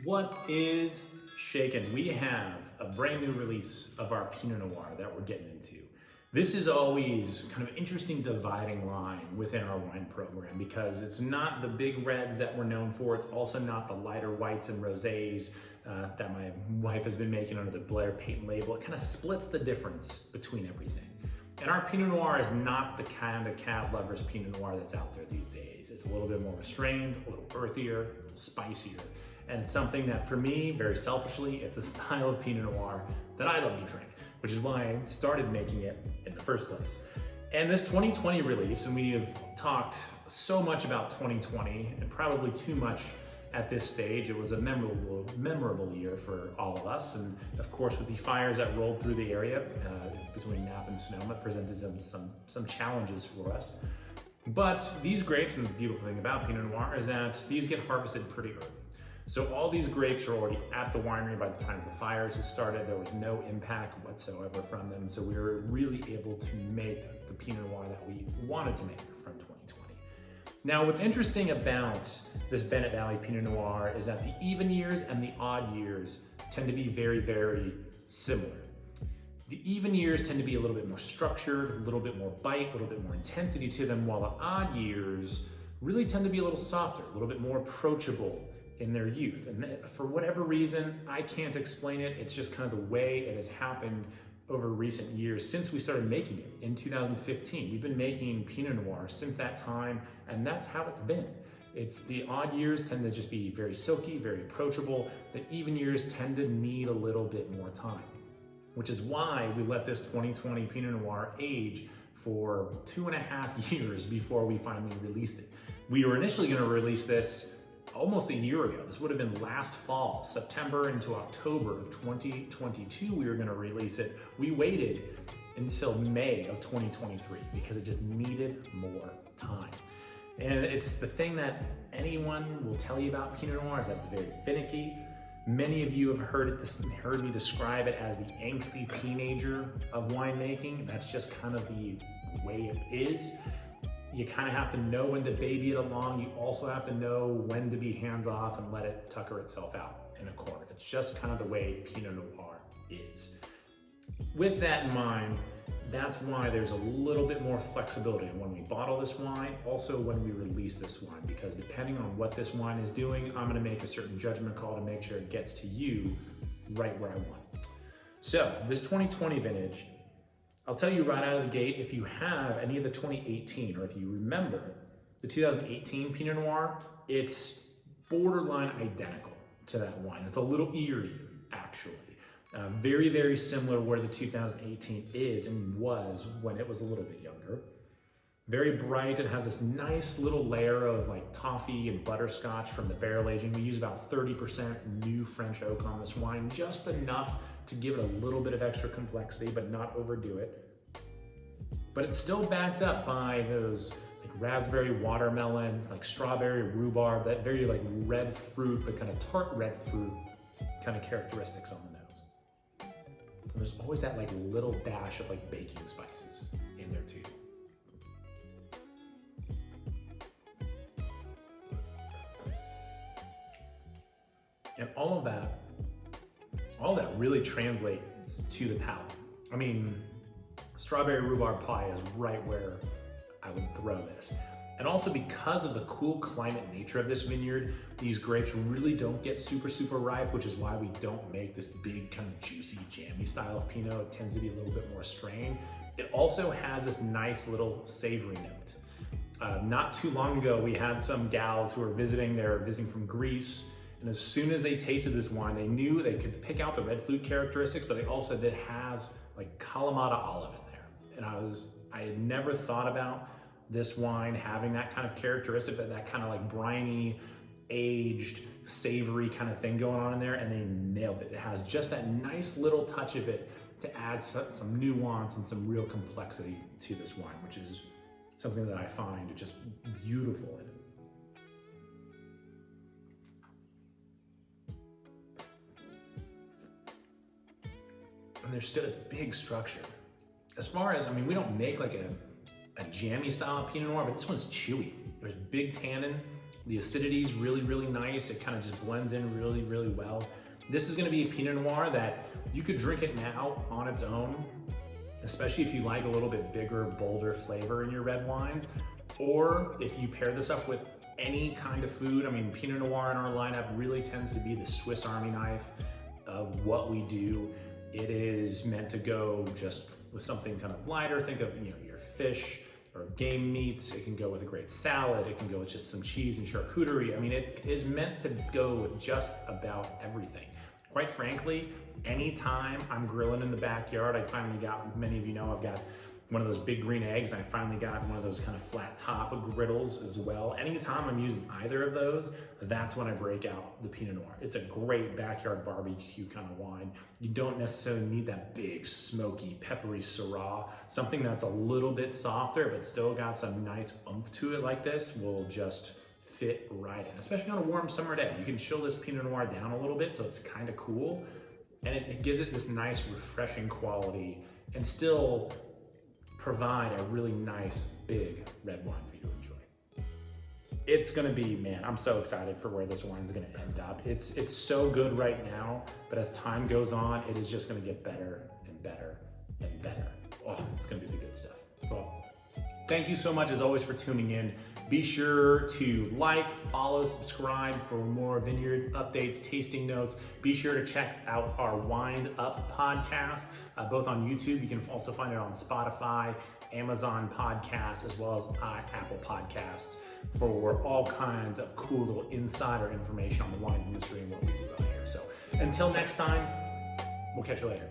What is shaken? We have a brand new release of our Pinot Noir that we're getting into. This is always kind of interesting dividing line within our wine program because it's not the big reds that we're known for. It's also not the lighter whites and rosés that my wife has been making under the Blair Payton label. It kind of splits the difference between everything. And our Pinot Noir is not the kind of cat lover's Pinot Noir that's out there these days. It's a little bit more restrained, a little earthier, a little spicier. And it's something that for me, very selfishly, it's a style of Pinot Noir that I love to drink, which is why I started making it in the first place. And this 2020 release, and we have talked so much about 2020 and probably too much at this stage. It was a memorable year for all of us. And of course, with the fires that rolled through the area between Napa and Sonoma, it presented some challenges for us. But these grapes, and the beautiful thing about Pinot Noir is that these get harvested pretty early. So all these grapes are already at the winery by the time the fires had started. There was no impact whatsoever from them. So we were really able to make the Pinot Noir that we wanted to make from 2020. Now, what's interesting about this Bennett Valley Pinot Noir is that the even years and the odd years tend to be very, very similar. The even years tend to be a little bit more structured, a little bit more bite, a little bit more intensity to them, while the odd years really tend to be a little softer, a little bit more approachable in their youth. And for whatever reason, I can't explain it. It's just kind of the way it has happened over recent years since we started making it in 2015. We've been making Pinot Noir since that time, and that's how it's been. It's the odd years tend to just be very silky, very approachable. The even years tend to need a little bit more time, which is why we let this 2020 Pinot Noir age for 2.5 years before we finally released it. We were initially going to release this almost a year ago. This would have been last fall, September into October of 2022, we were going to release it. We waited until May of 2023 because it just needed more time. And it's the thing that anyone will tell you about Pinot Noir is that it's very finicky. Many of you have heard me describe it as the angsty teenager of winemaking. That's just kind of the way it is. You kind of have to know when to baby it along. You also have to know when to be hands off and let it tucker itself out in a corner. It's just kind of the way Pinot Noir is. With that in mind, that's why there's a little bit more flexibility in when we bottle this wine, also when we release this wine, because depending on what this wine is doing, I'm gonna make a certain judgment call to make sure it gets to you right where I want it. So this 2020 vintage, I'll tell you right out of the gate, if you have any of the 2018, or if you remember the 2018 Pinot Noir, it's borderline identical to that wine. It's a little eerie, actually. Very, very similar where the 2018 is and was when it was a little bit younger. Very bright. It has this nice little layer of like toffee and butterscotch from the barrel aging. We use about 30% new French oak on this wine, just enough to give it a little bit of extra complexity, but not overdo it. But it's still backed up by those like raspberry watermelon, like strawberry rhubarb, that very like red fruit, but kind of tart red fruit kind of characteristics on the nose. And there's always that like little dash of like baking spices in there too. And all that really translates to the palate. I mean, strawberry rhubarb pie is right where I would throw this. And also because of the cool climate nature of this vineyard, these grapes really don't get super, super ripe, which is why we don't make this big kind of juicy, jammy style of Pinot. It tends to be a little bit more strained. It also has this nice little savory note. Not too long ago, we had some gals who were visiting, they were visiting from Greece, and as soon as they tasted this wine, they knew they could pick out the red flute characteristics, but they also did has like Kalamata olive in there. And I had never thought about this wine having that kind of characteristic, but that kind of like briny, aged, savory kind of thing going on in there, and they nailed it. It has just that nice little touch of it to add some nuance and some real complexity to this wine, which is something that I find just beautiful in it. And there's still a big structure. As far as, I mean, we don't make like a jammy style of Pinot Noir, but this one's chewy. There's big tannin, The acidity is really, really nice. It kind of just blends in really, really well. This is gonna be a Pinot Noir that you could drink it now on its own, especially if you like a little bit bigger, bolder flavor in your red wines, or if you pair this up with any kind of food. I mean, Pinot Noir in our lineup really tends to be the Swiss Army knife of what we do. It is meant to go just with something kind of lighter. Think of, you know, your fish or game meats. It can go with a great salad. It can go with just some cheese and charcuterie. I mean, it is meant to go with just about everything. Quite frankly, anytime I'm grilling in the backyard, I finally got, many of you know, I've got one of those big green eggs, and I finally got one of those kind of flat top griddles as well. Anytime I'm using either of those, that's when I break out the Pinot Noir. It's a great backyard barbecue kind of wine. You don't necessarily need that big, smoky, peppery Syrah. Something that's a little bit softer, but still got some nice oomph to it like this will just fit right in, especially on a warm summer day. You can chill this Pinot Noir down a little bit so it's kind of cool, and it gives it this nice, refreshing quality and still provide a really nice, big red wine for you to enjoy. It's gonna be, man, I'm so excited for where this wine's gonna end up. It's so good right now, but as time goes on, it is just gonna get better and better and better. Oh, it's gonna be the good stuff. Well, thank you so much as always for tuning in. Be sure to like, follow, subscribe for more vineyard updates, tasting notes. Be sure to check out our Wind Up podcast, both on YouTube. You can also find it on Spotify, Amazon Podcast, as well as Apple Podcast for all kinds of cool little insider information on the wine industry and what we do out here. So until next time, we'll catch you later.